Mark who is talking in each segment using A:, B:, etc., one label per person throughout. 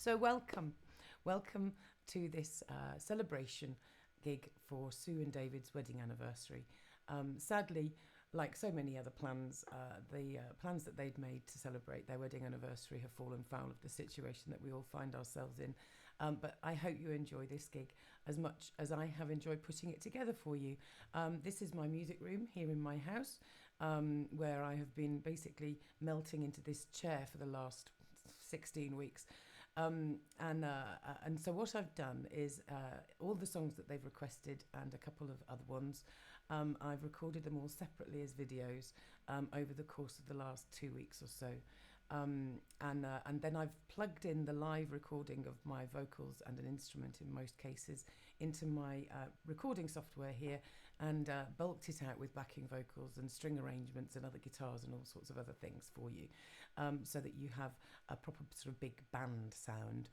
A: So welcome to this celebration gig for Sue and David's wedding anniversary. Sadly, like so many other plans, the plans that they'd made to celebrate their wedding anniversary have fallen foul of the situation that we all find ourselves in. But I hope you enjoy this gig as much as I have enjoyed putting it together for you. This is my music room here in my house, where I have been basically melting into this chair for the last 16 weeks. And so what I've done is all the songs that they've requested and a couple of other ones, I've recorded them all separately as videos over the course of the last 2 weeks or so. And then I've plugged in the live recording of my vocals and an instrument in most cases into my recording software here, and bulked it out with backing vocals and string arrangements and other guitars and all sorts of other things for you, so that you have a proper sort of big band sound.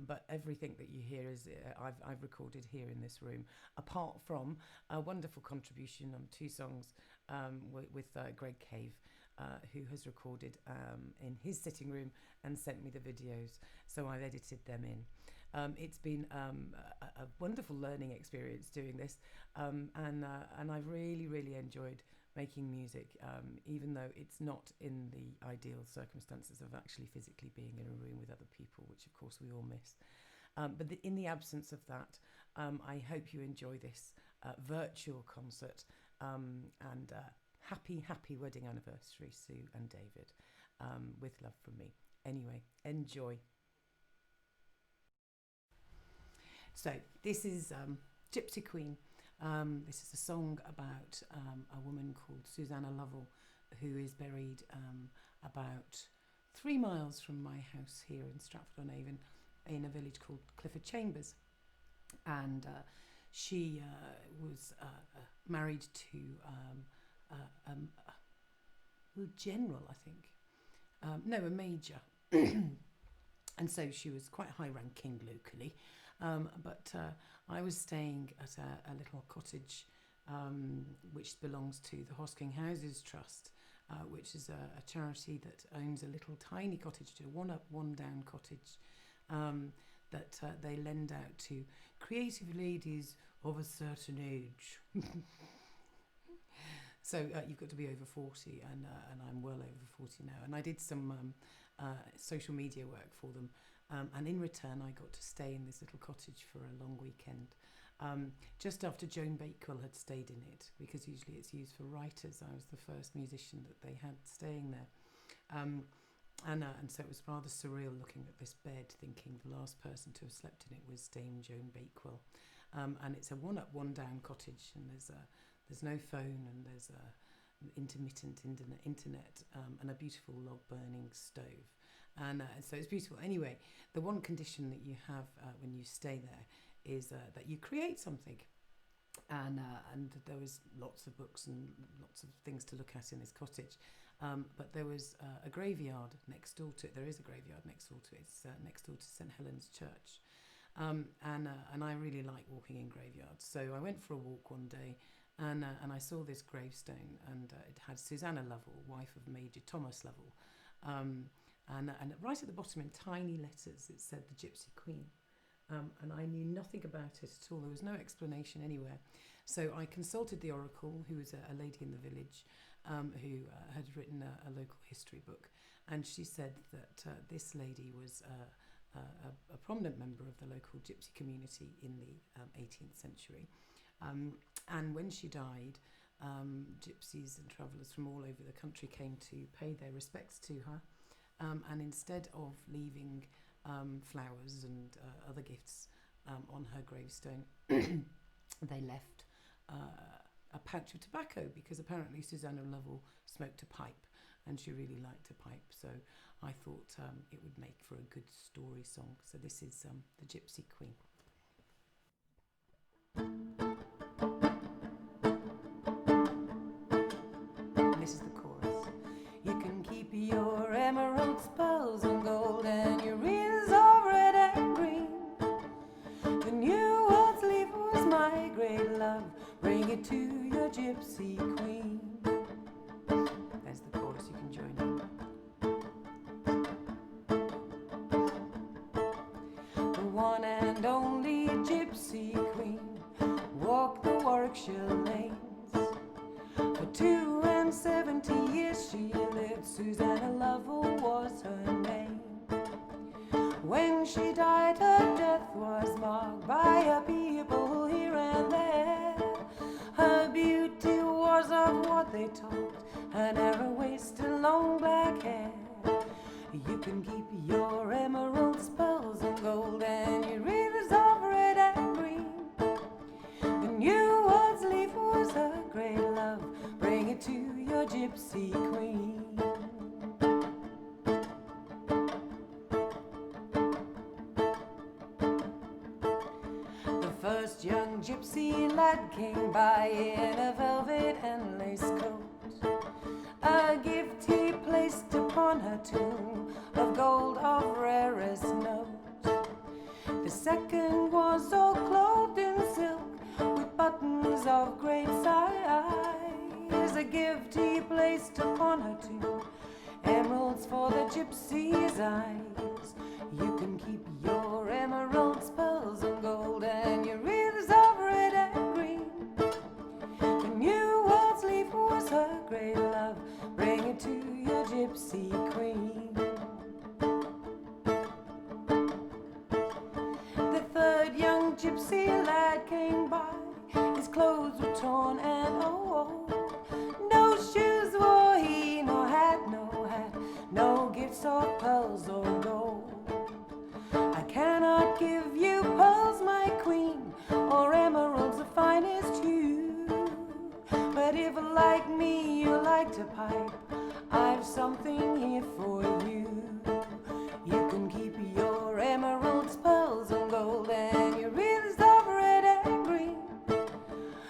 A: But everything that you hear is I've recorded here in this room, apart from a wonderful contribution on 2 songs with Gregg Cave, who has recorded in his sitting room and sent me the videos, so I've edited them in. It's been a wonderful learning experience doing this, and I've really enjoyed making music, even though it's not in the ideal circumstances of actually physically being in a room with other people, which of course we all miss. But in the absence of that, I hope you enjoy this virtual concert, and happy wedding anniversary, Sue and David, with love from me. Anyway, enjoy. So this is Gypsy Queen. This is a song about a woman called Susanna Lovell, who is buried about 3 miles from my house here in Stratford-on-Avon, in a village called Clifford Chambers. And she was married to a general, I think. No, a major. And so she was quite high-ranking locally. But I was staying at a little cottage which belongs to the Hosking Houses Trust, which is a charity that owns a little tiny cottage, a one-up, one-down cottage that they lend out to creative ladies of a certain age. So you've got to be over 40, and I'm well over 40 now. And I did some social media work for them. And in return, I got to stay in this little cottage for a long weekend, just after Joan Bakewell had stayed in it, because usually it's used for writers. I was the first musician that they had staying there. And so it was rather surreal looking at this bed, thinking the last person to have slept in it was Dame Joan Bakewell. And it's a one-up, one-down cottage, and there's no phone, and there's intermittent internet, and a beautiful log-burning stove. And so it's beautiful. Anyway, the one condition that you have when you stay there is that you create something. And there was lots of books and lots of things to look at in this cottage. But there was a graveyard next door to it. There is a graveyard next door to it. It's next door to St Helen's Church. And I really like walking in graveyards. So I went for a walk one day, and I saw this gravestone, and it had Susanna Lovell, wife of Major Thomas Lovell. And right at the bottom in tiny letters it said the Gypsy Queen, and I knew nothing about it at all. There was no explanation anywhere. So I consulted the oracle, who was a lady in the village, who had written a local history book, and she said that this lady was a prominent member of the local gypsy community in the 18th century, and when she died, gypsies and travellers from all over the country came to pay their respects to her. And instead of leaving flowers and other gifts on her gravestone, they left a pouch of tobacco, because apparently Susanna Lovell smoked a pipe, and she really liked a pipe. So I thought it would make for a good story song. So this is the Gypsy Queen. And this is the chorus. You can keep your emeralds, pearls and gold, and your rings of red and green. The new world's leaf was my great love. Bring it to your Gypsy Queen. There's the chorus, you can join in. For 72 years she lived, Susanna Lovell was her name. When she died, her death was marked by her people here and there. Her beauty was of what they talked, her narrow waist and long black hair. You can keep your emeralds, pearls and gold, and your rivers of red and green. The New World's leaf was her great love, bring it to your gypsy queen. First young gypsy lad came by in a velvet and lace coat. A gift he placed upon her tomb of gold of rarest note. The second was all clothed in silk with buttons of great size. A gift he placed upon her tomb, emeralds for the gypsy's eyes. You can keep your emeralds, pearls and gold, and your rivers of red and green. The New World's leaf was her great love, bring it to your gypsy queen. The third young gypsy lad came by, his clothes were torn and old. No shoes wore he, no hat, no gifts of pearls or gold. I cannot give you pearls, my queen, or emeralds the finest hue. But if, like me, you like to pipe, I've something here for you. You can keep your emeralds, pearls and gold, and your rivers of red and green.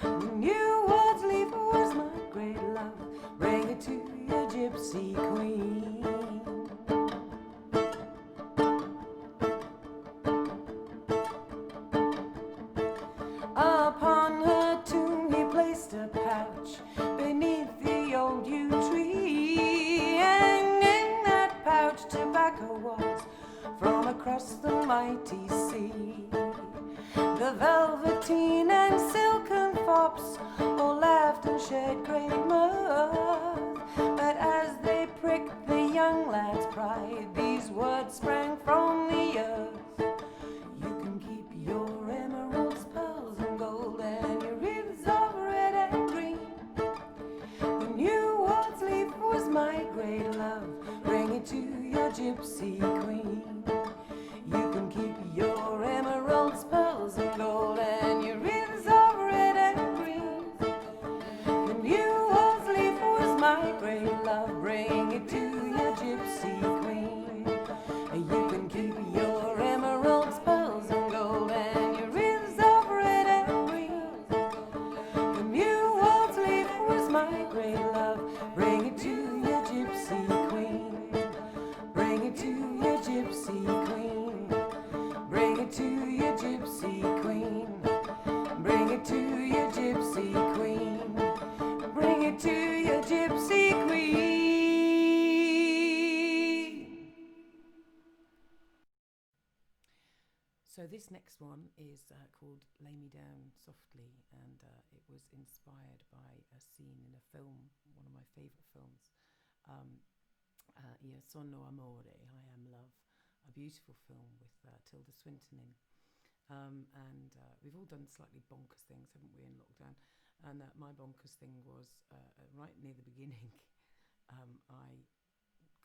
A: The New World's leaf was my great love, bring it to your gypsy queen. Upon her tomb he placed a pouch beneath the old yew tree, and in that pouch tobacco was from across the mighty sea. The velveteen and silken fops all laughed and shared great mirth, but as they pricked the young lad's pride, these words sprang from the earth. You can keep your emeralds, pearls and gold, and your rivers of red and green. The New World's leaf was my great love, bring it to your gypsy queen. You can keep your emeralds, pearls and gold, and your rivers of red and green. The New World's leaf was my great love, bring it to your gypsy queen. You can keep your emeralds, pearls and gold, and your rivers of red and green. The New World's leaf was my great love, bring it to your gypsy queen. Bring it to your gypsy queen. Bring it to your gypsy queen. Bring it to your gypsy queen. Bring it to your gypsy queen. So this next one is called Lay Me Down Softly, and it was inspired by a scene in a film, one of my favourite films. Io sono amore, I am love, a beautiful film with Tilda Swinton in. And we've all done slightly bonkers things, haven't we, in lockdown? And my bonkers thing was right near the beginning. I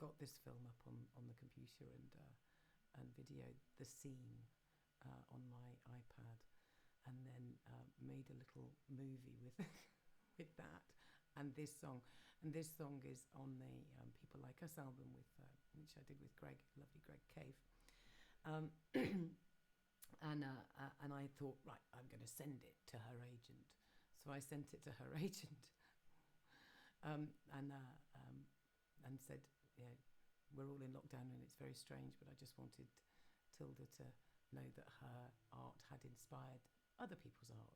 A: got this film up on the computer and videoed the scene on my iPad, and then made a little movie with with that and this song. And this song is on the People Like Us album, which I did with lovely Gregg Cave. And I thought, right, I'm going to send it to her agent. So I sent it to her agent, and said, yeah, we're all in lockdown and it's very strange, but I just wanted Tilda to know that her art had inspired other people's art.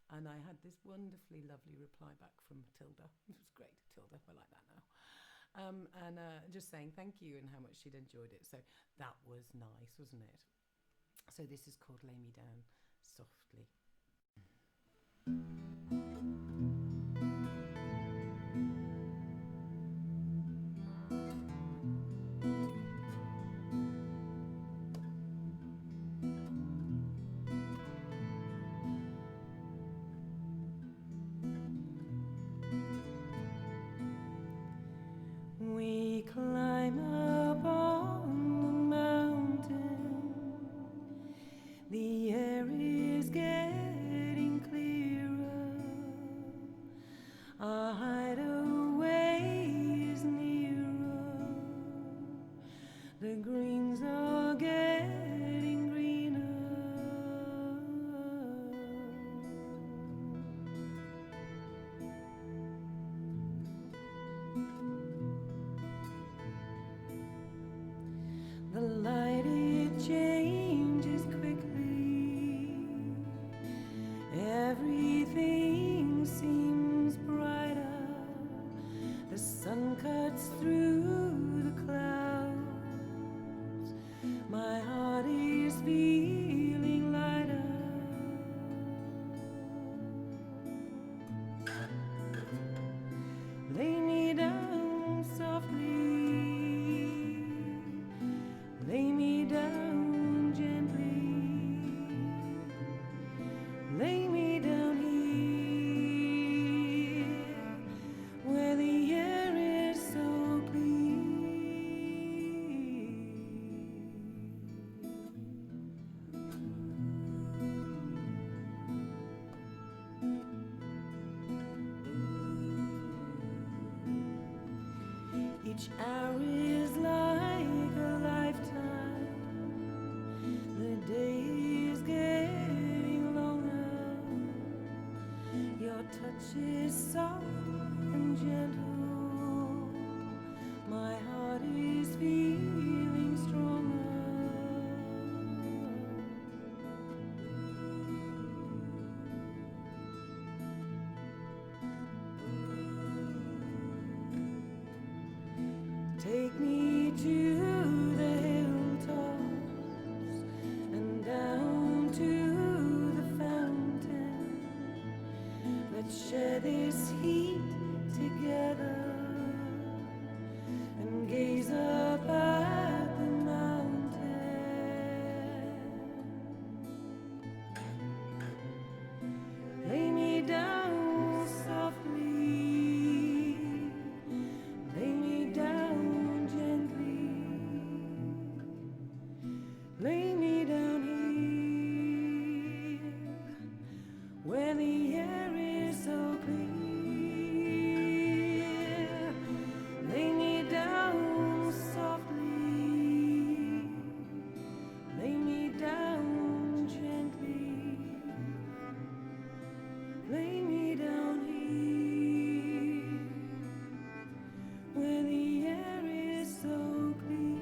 A: And I had this wonderfully lovely reply back from Tilda. It was great, Tilda, I like that now. And just saying thank you and how much she'd enjoyed it. So that was nice, wasn't it? So this is called Lay Me Down Softly. The light it changes quickly. Everything seems brighter. The sun cuts through the clouds. My heart is feeling lighter. Lay me down softly. Lay me down gently. Lay me down here where the air is so clean. Each hour is like a lifetime. The day is getting longer. Your touch is soft and gentle. My heart is feeling stronger. Take me to the hilltops and down to the fountain. Let's share this heat together and gaze up at the mountain. Lay me down softly. Lay me down gently. Lay me down here where the air is so clear. Lay me down softly. Lay me down gently. Lay me down here where the air is so clear.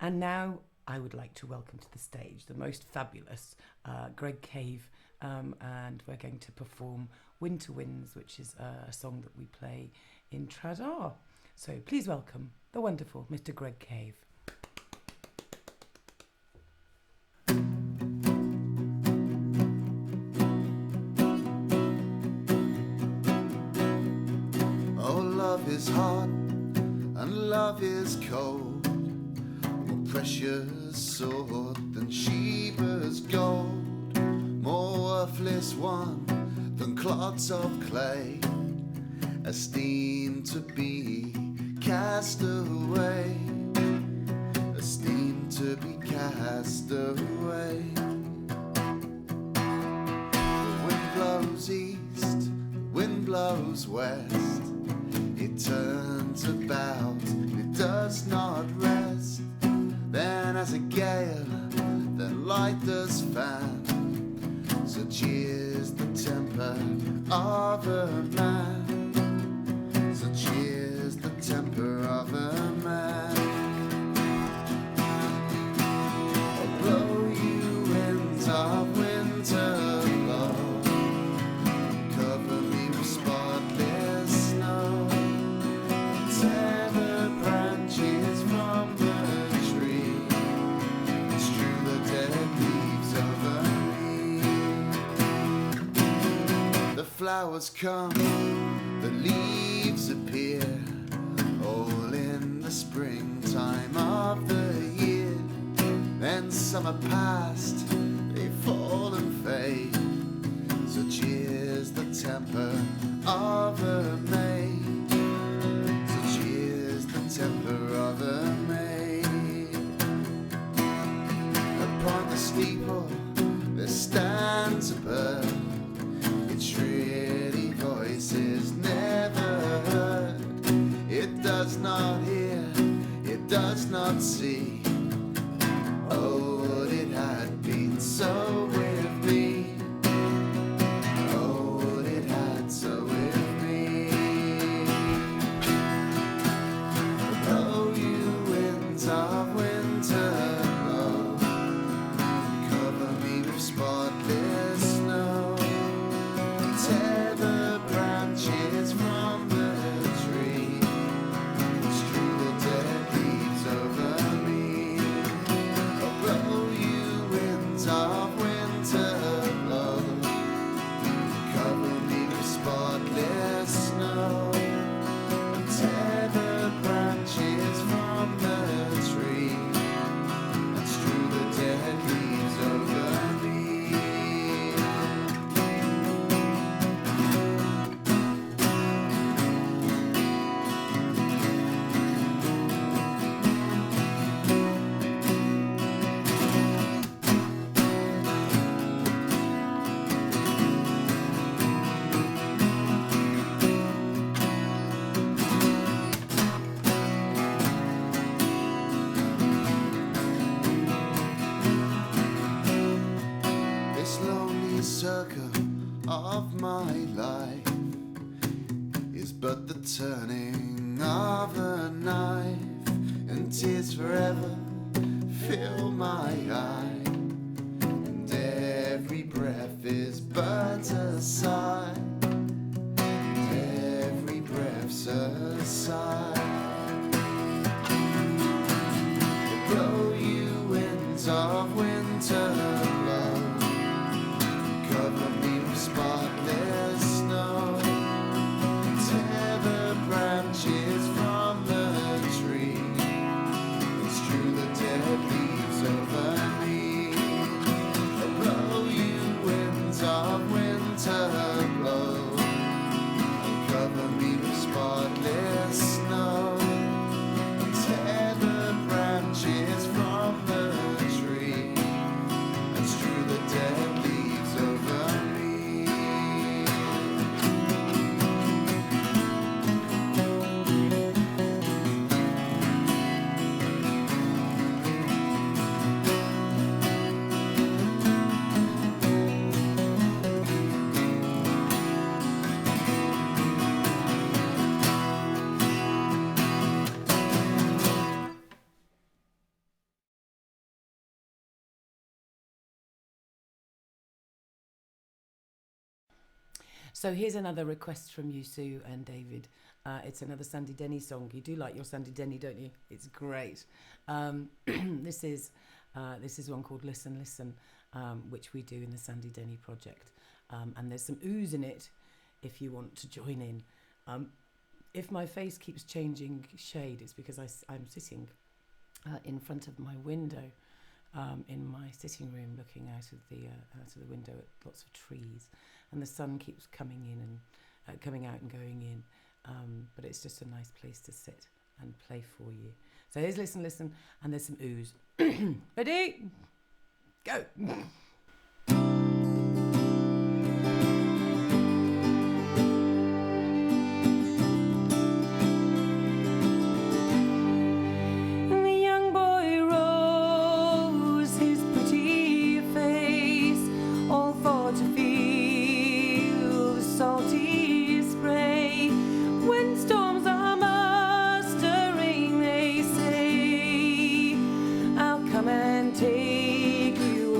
A: And now I would like to welcome to the stage the most fabulous Gregg Cave, and we're going to perform Winter Winds, which is a song that we play in Tradar. So please welcome the wonderful Mr. Gregg Cave.
B: Oh, love is hot and love is cold, more precious sword than Sheba's gold, more worthless one than clods of clay, esteemed to be cast away, esteemed to be cast away. The wind blows east, the wind blows west, it turns about, it does not rest. Then as a gale, then light does fan, such is the temper of a man, such is the temper of a man. Oh, blow you winds of winter, blow, cover me with spotless snow, tear the branches from the tree, strew the dead leaves over me. The flowers come, the leaves appear, all in the springtime of the year. Then summer past, they fall and fade, such is the temper of a maid, such is the temper of a maid. Upon the steeple there stands a bird, it shrills does not see. Oh, would it had been so with me. Oh, would it had so with me. Blow you winds of winter, blow, cover me with spotless snow. Tear the branches from the tree, strew the dead leaves over me. Oh, blow you winds of winter, blow, cover me with spotless snow. Tear the branches from the tree, and strew the dead leaves over me. This lonely circle of my life is but the turning of a knife, and tears forever fill my eye, and every breath is but a sigh, and every breath's a sigh. Blow you winds of winter, blow, cover me with spotless snow. Tear the branches from the tree, and strew the dead leaves over me. Oh, blow you winds of winter, blow, and cover me with spotless snow. Tear the branches from the tree, and strew the dead leaves over me.
A: So here's another request from you, Sue and David. It's another Sandy Denny song. You do like your Sandy Denny, don't you? It's great. This is one called Listen, Listen, which we do in the Sandy Denny project. And there's some ooze in it if you want to join in. If my face keeps changing shade, it's because I'm sitting in front of my window in my sitting room, looking out of the window at lots of trees, and the sun keeps coming in and coming out and going in. But it's just a nice place to sit and play for you. So here's Listen, Listen, and there's some ooze. Ready? Go.
C: Take you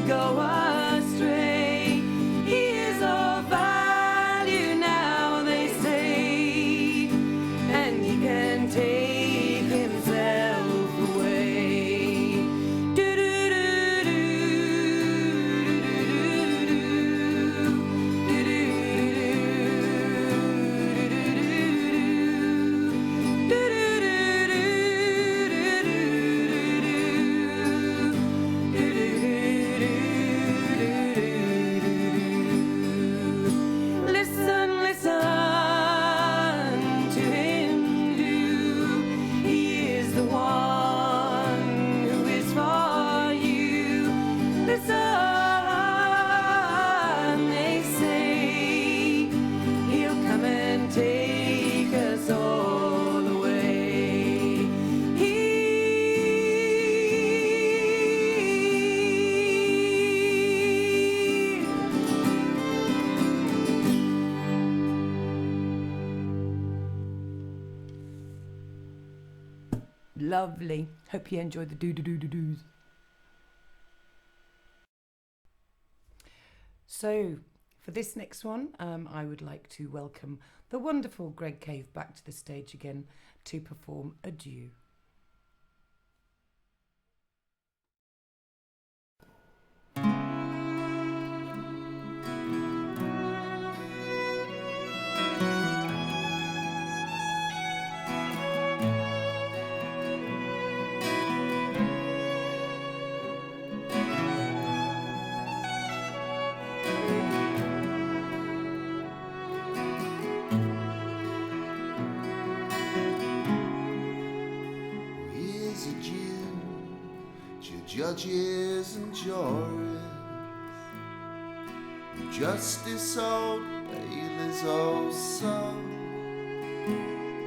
A: go astray. He is of value now, they say, and he can take himself away. Listen, listen to him, do. He is the one who is for you. Listen, they say, he'll come and take us all away. Lovely. Hope you enjoyed the do-do-do-do-doos. So, for this next one, I would like to welcome the wonderful Gregg Cave back to the stage again to perform Adieu.
B: Here's a Jew, to judges and juries, justice old bailies also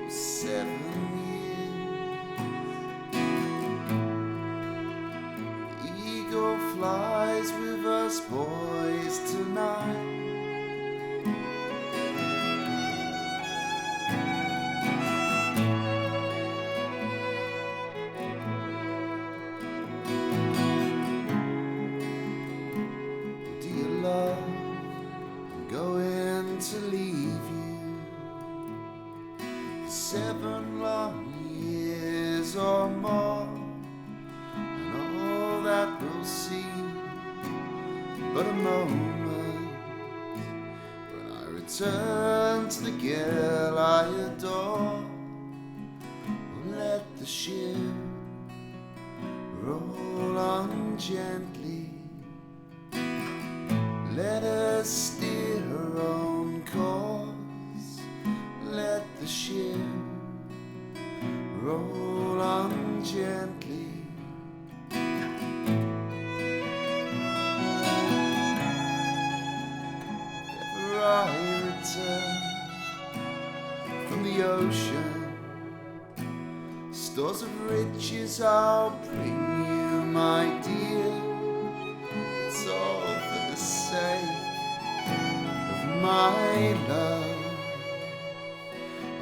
B: 7 years. The eagle flies with us boys tonight. Dear love, I'm going to leave you. 7 long years or more, and all that we'll see but a moment when I return to the girl I adore. Let the ship roll on gently. Let us steer her own course. Let the ship roll on gently. Ever I return from the ocean, stores of riches I'll bring you, my dear. It's all for the sake of my love.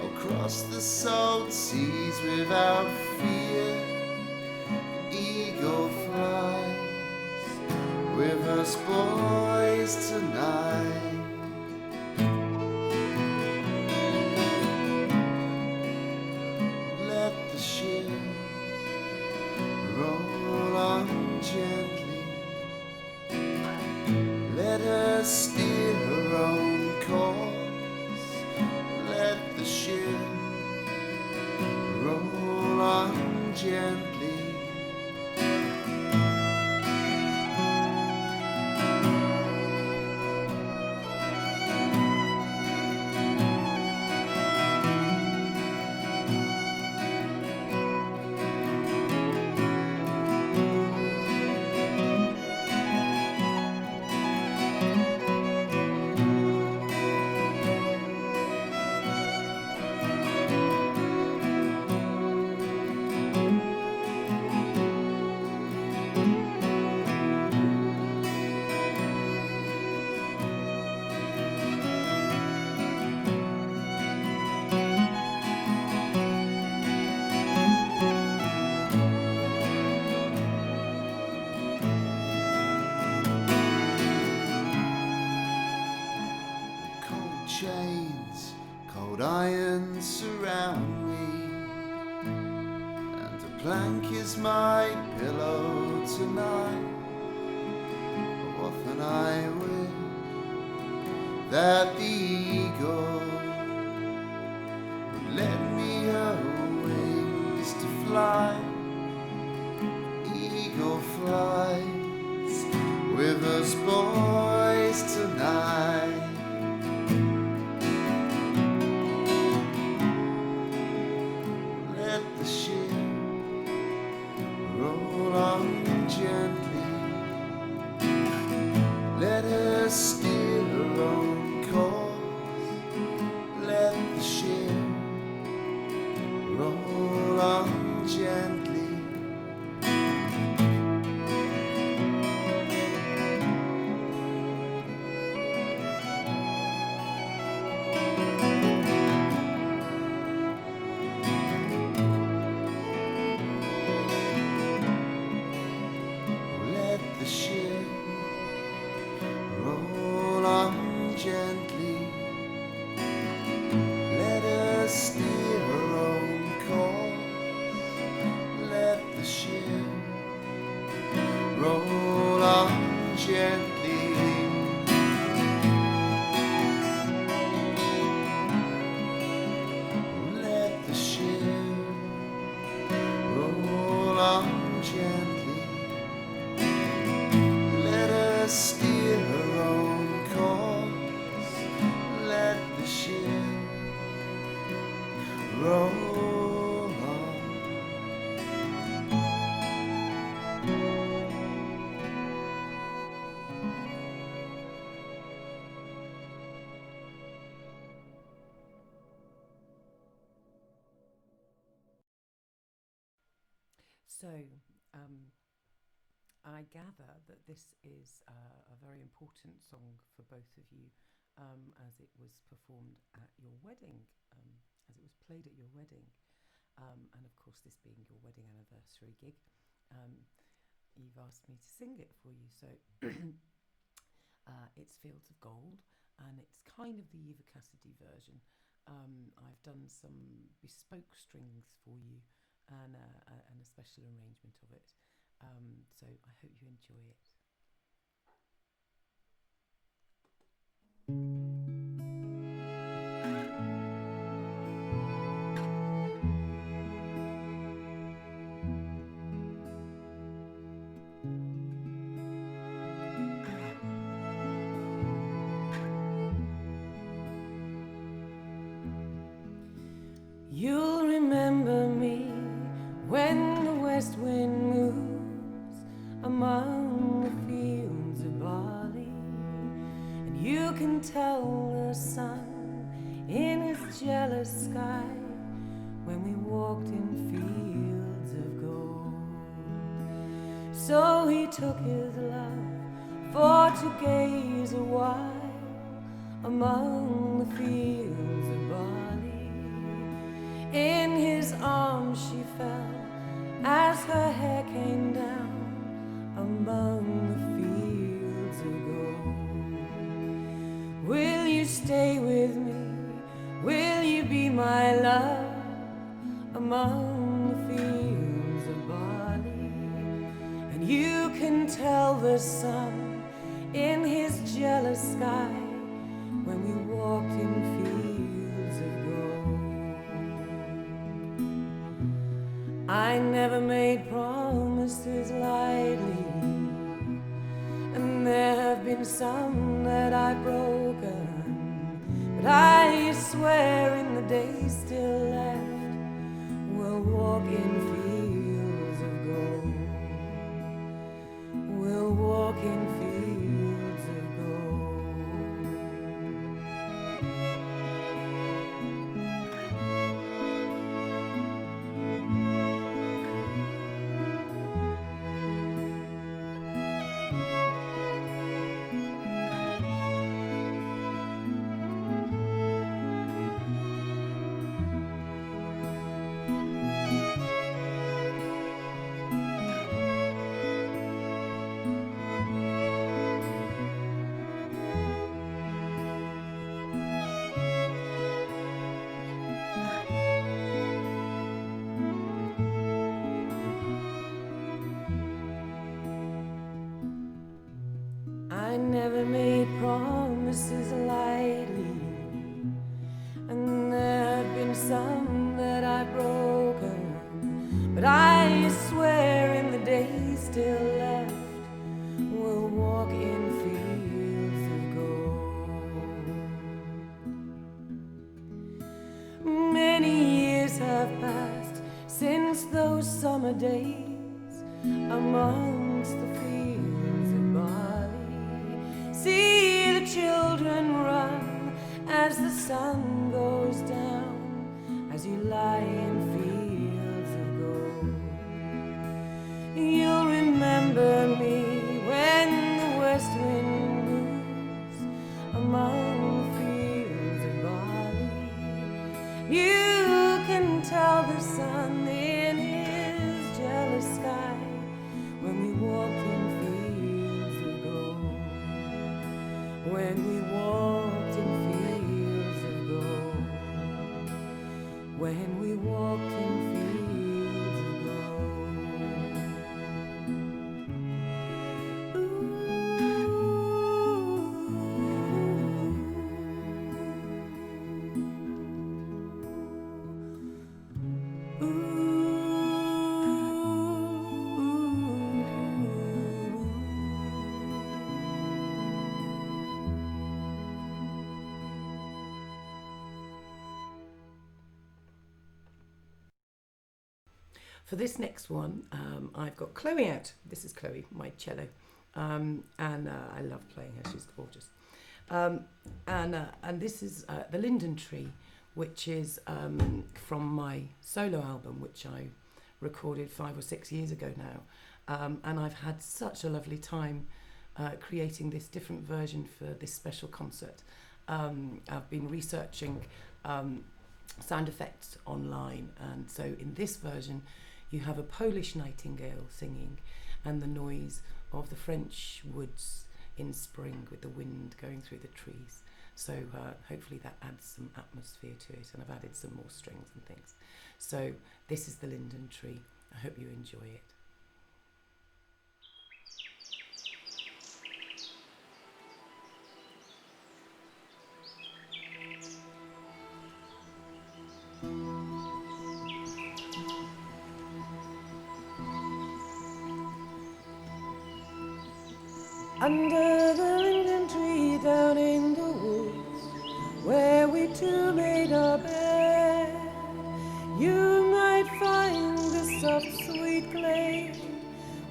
B: I'll cross the salt seas without fear. The eagle flies with us boys tonight. Let the ship roll on gently. Let her steer her own course. Let the ship roll on gently. chains, cold iron surround me, and a plank is my pillow tonight. Often I wish that the eagle would lend me her wings to fly. Eagle flies with us boys tonight. Let the ship roll on gently. Let her steer her own course. Let the ship roll on gently.
A: So, I gather that this is a very important song for both of you, as it was performed at your wedding, as it was played at your wedding. And of course, this being your wedding anniversary gig, you've asked me to sing it for you. So it's Fields of Gold, and it's kind of the Eva Cassidy version. I've done some bespoke strings for you and a special arrangement of it. So I hope you enjoy it. You'll remember me when the west wind moves among the fields of barley, and you can tell the sun in his jealous sky when we walked in fields of gold. So he took his love for to gaze a while among the fields of barley. In his arms she fell as her hair came down among the fields of gold. Will you stay with me? Will you be my love among the fields of barley? And you can tell the sun in his jealous sky when we walked in fields of gold. I never made promises lightly, and there have been some that I've broken, but I swear in the days still left, we'll walk in fields of gold. We'll walk in fields of gold. never made promises lightly, and there have been some that I've broken, but I swear in the days still left, we'll walk in fields of gold. Many years have passed since those summer days amongst the fields of barley. See the children run as the sun goes down, as you lie in fields of gold. You'll remember me when the west wind moves among the fields of barley. You can tell the sun in his jealous sky when we walked in fields of gold. When we walked in fields of gold. When we walked in fields of gold. For this next one, I've got Chloe out. This is Chloe, my cello, and I love playing her. She's gorgeous. And this is the Linden Tree, which is from my solo album, which I recorded 5 or 6 years ago now. And I've had such a lovely time creating this different version for this special concert. I've been researching sound effects online, and so in this version you have a Polish nightingale singing and the noise of the French woods in spring with the wind going through the trees. So hopefully that adds some atmosphere to it, and I've added some more strings and things. So this is the Linden Tree. I hope you enjoy it. Under the linden tree down in the woods, where we two made our bed, you might find the soft sweet glade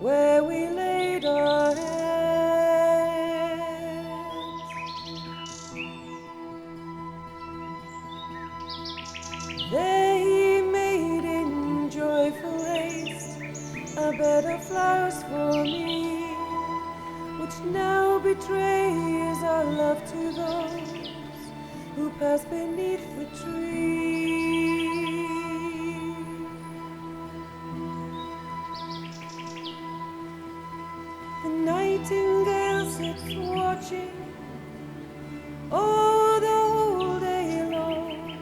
A: where we laid our heads. There he made in joyful haste a bed of flowers for me, which now betrays our love to those who pass beneath the tree. The nightingale sits watching, oh, the whole day long,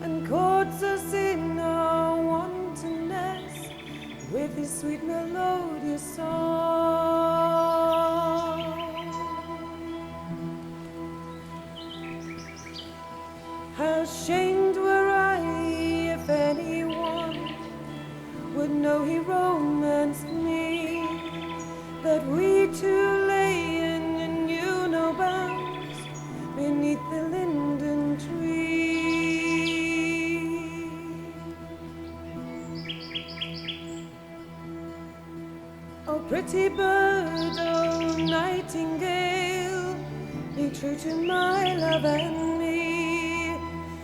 A: and courts us in our wantonness with his sweet melodious song. How shamed were I if anyone would know he romanced me, that we two lay in knew no bounds beneath the linden tree. Oh, pretty bird, oh, nightingale, be true to my love and me,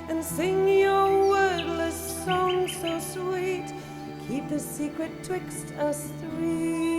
A: and sing your wordless song so sweet, keep the secret twixt us three.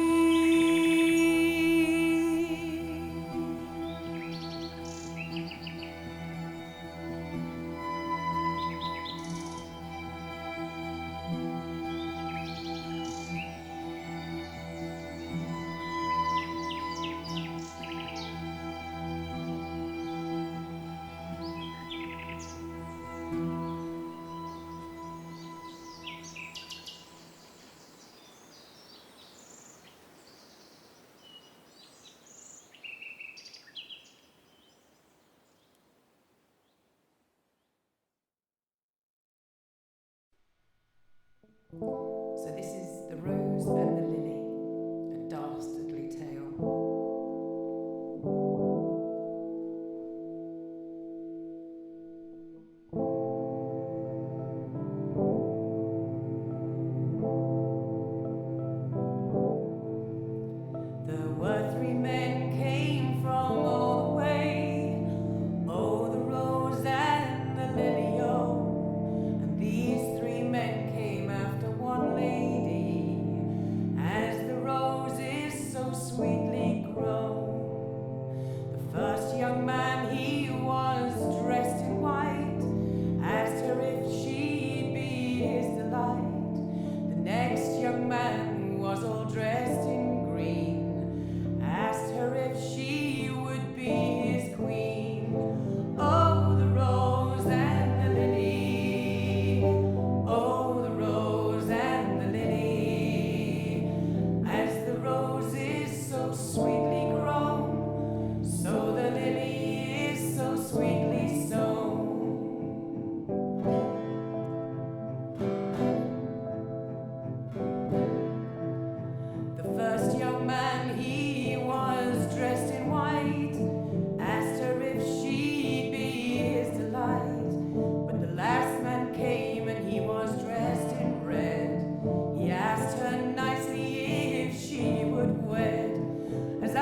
A: three men came from all the way. Oh, the rose and the lily, oh. And these three men came after one lady. As the rose is so sweetly grown. The first young man, he was dressed in white. Asked her if she'd be his delight. The next young man was all dressed in green. Asked her if she would be his queen. Oh, the rose and the lily. Oh, the rose and the lily. As the rose is so sweetly grown, so the lily is so sweetly sown. The first young man, he was dressed in white. Asked her if she'd be his delight. But the last man came and he was dressed in red. He asked her nicely if she would wed. As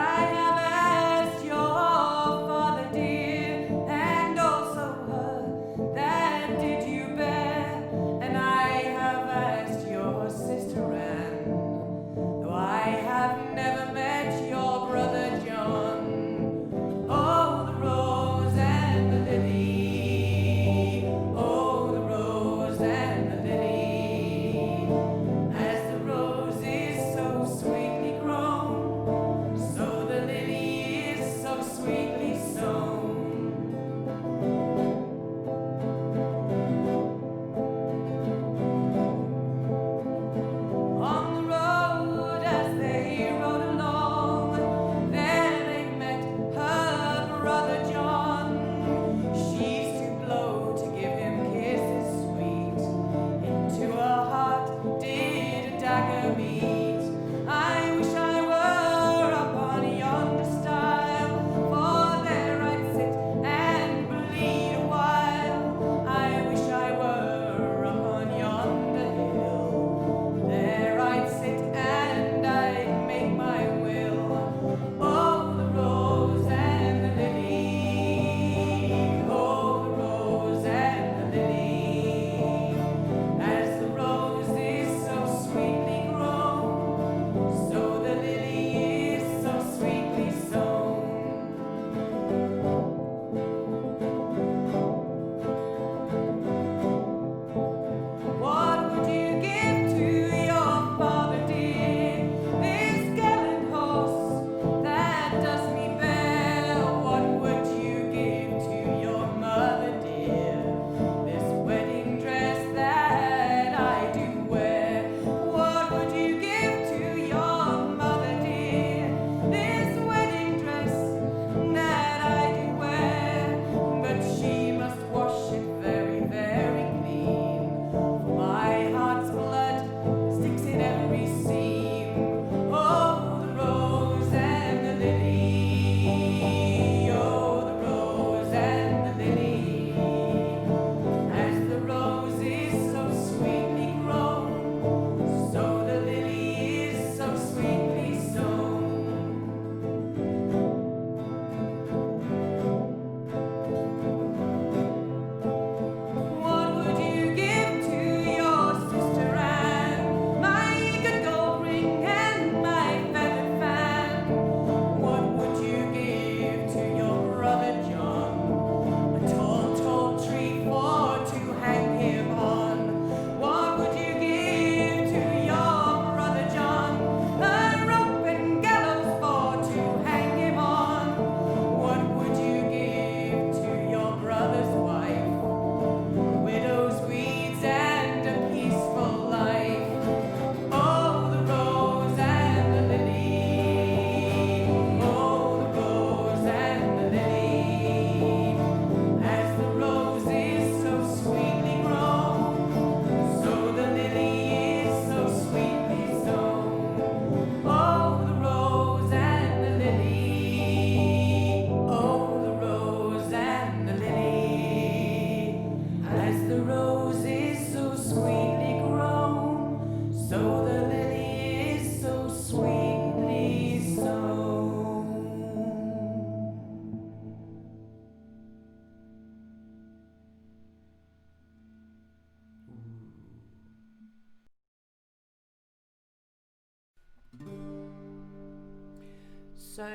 A: So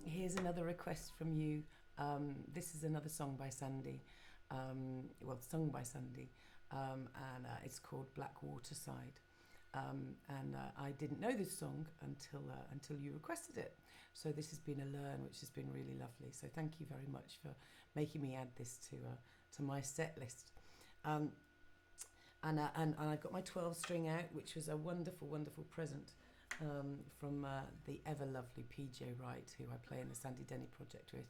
A: here's another request from you. This is another song by Sandy, sung by Sandy, and it's called Black Waterside. And I didn't know this song until you requested it. So this has been a learn, which has been really lovely. So thank you very much for making me add this to my set list. And I got my 12-string out, which was a wonderful, wonderful present from the ever lovely PJ Wright, who I play in the Sandy Denny project with,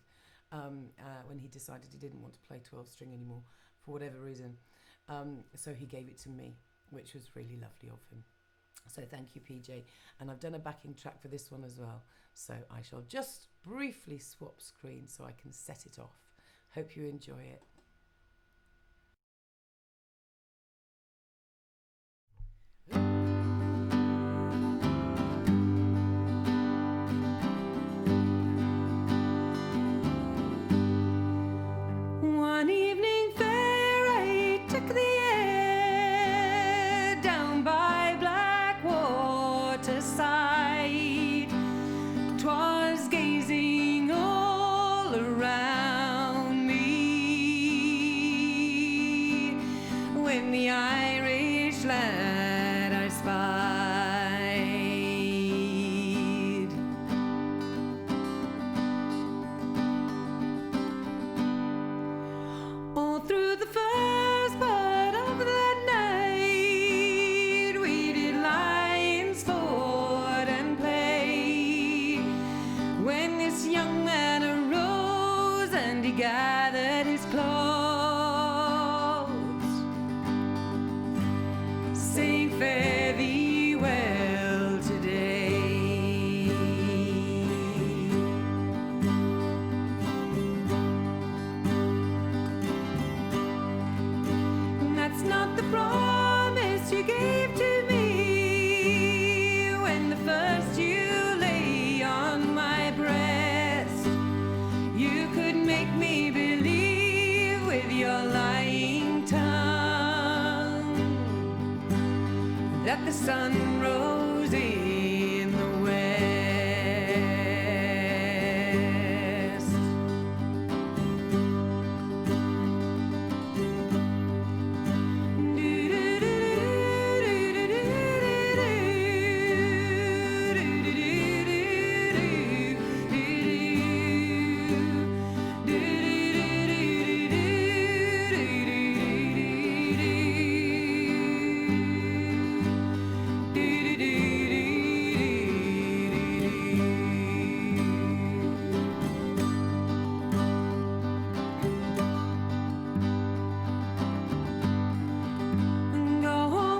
A: when he decided he didn't want to play 12-string anymore for whatever reason. So he gave it to me, which was really lovely of him. So thank you, PJ. And I've done a backing track for this one as well. So I shall just briefly swap screens so I can set it off. Hope you enjoy it.
C: One evening fair, I took the air down by Black waterside. 'Twas gazing all around me when the Irish lad I spied. All through the first part of that night, we did lie in sport and play. When this young man arose and he gathered his clothes, saying, "Fare thee well today." That's not the promise you gave to me when the first you lay on my breast. You could make me believe with your lying tongue that the sun rose in the west.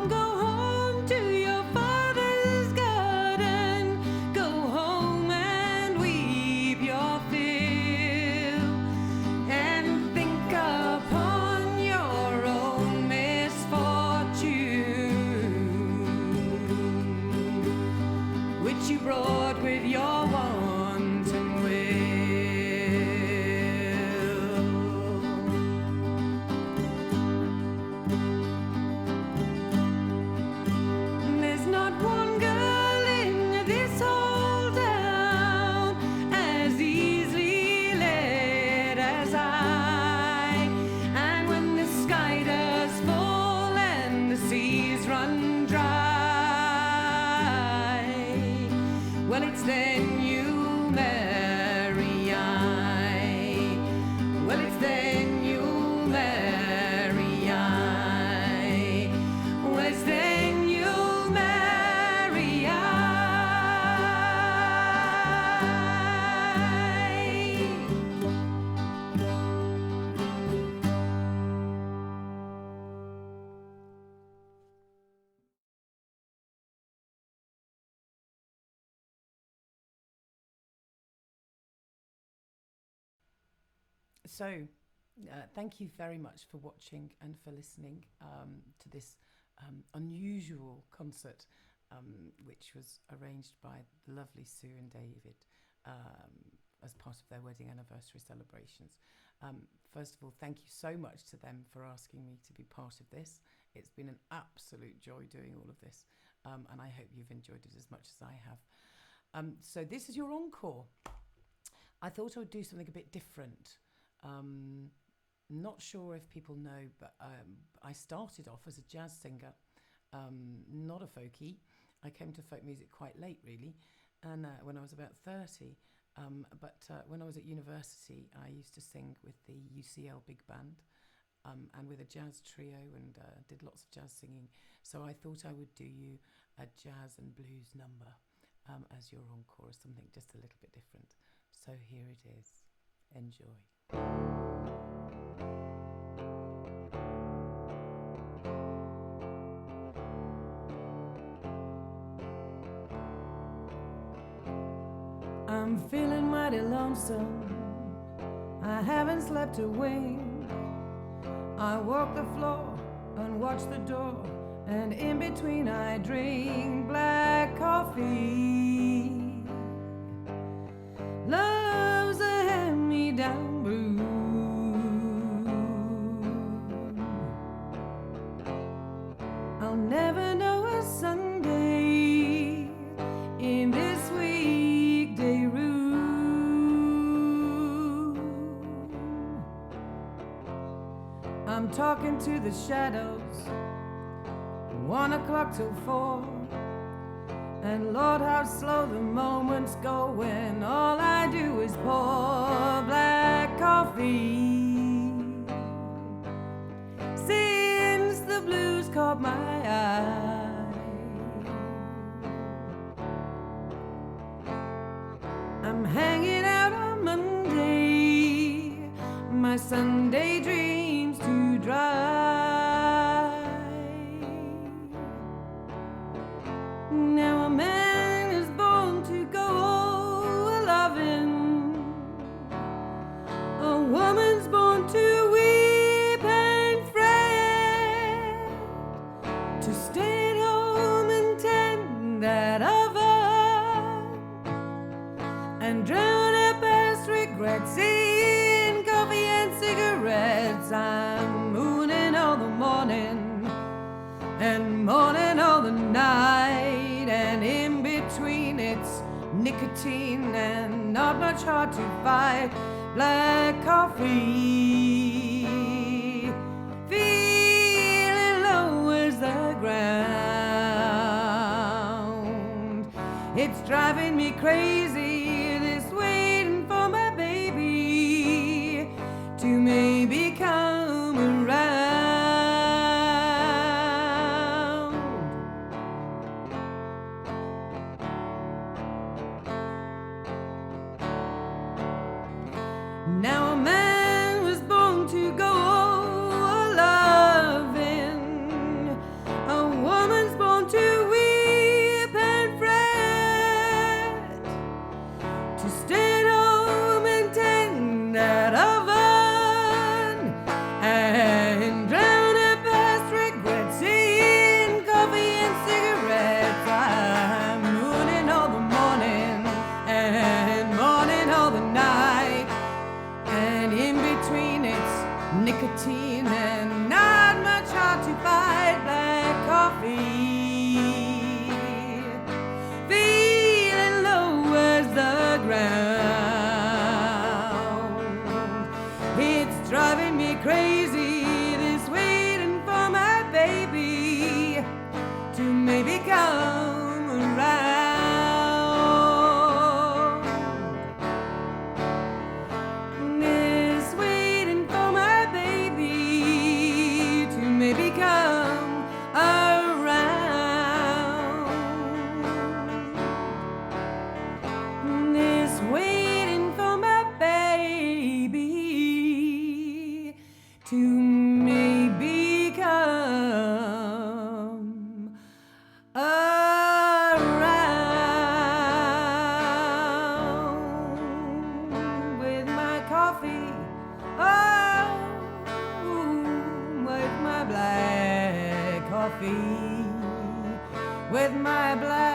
C: Go home to your father's garden. Go home and weep your fill, and think upon your own misfortune, which you brought with your wanton will. There's not one girl in this whole town as easily led as I. And when the sky does fall and the seas run dry, well, it's then you marry I. Well, it's then you marry I. Well, it's then you marry I.
A: So thank you very much for watching and for listening to this unusual concert, which was arranged by the lovely Sue and David as part of their wedding anniversary celebrations. First of all, thank you so much to them for asking me to be part of this. It's been an absolute joy doing all of this, and I hope you've enjoyed it as much as I have. So this is your encore. I thought I would do something a bit different. Not sure if people know, but I started off as a jazz singer, not a folkie. I came to folk music quite late, really, and when I was about 30. But when I was at university, I used to sing with the UCL big band and with a jazz trio, and did lots of jazz singing. So I thought I would do you a jazz and blues number as your encore, something just a little bit different. So here it is. Enjoy. I'm feeling mighty lonesome. I haven't slept a wink. I walk the floor and watch the door, and in between I drink black coffee. Love's a hand-me-down brew. I'll never know a Sunday in this weekday room. I'm talking to the shadows, 1 o'clock till 4. And Lord, how slow the moments go when all I do is pour black coffee. Since the blues caught my eye, I'm hanging out on Monday, my Sunday dreams too dry. Now a man is born to go a-loving, a woman's born to weep and fret, to stay at home and tend that oven, and drown her past regrets in coffee and cigarettes. I'm mooning all the morning and morning all the night, and in between it's nicotine and not much hard to fight. Black coffee, feeling low as the ground. It's driving me crazy, this waiting for my baby to maybe come around. Now a man was born to go a-loving, a woman's born to weep and fret, to stay at home and tend that oven, and drown her past regrets in coffee and cigarettes. I'm mooning all the morning and morning all the night, and in between it's nicotine and not much hard to fight. Black coffee, feeling low as the ground. It's driving me crazy, this waiting for my baby to maybe come around. This waiting for my baby to maybe come around. This waiting for my baby to maybe come around. With my coffee, oh, with my black coffee, with my black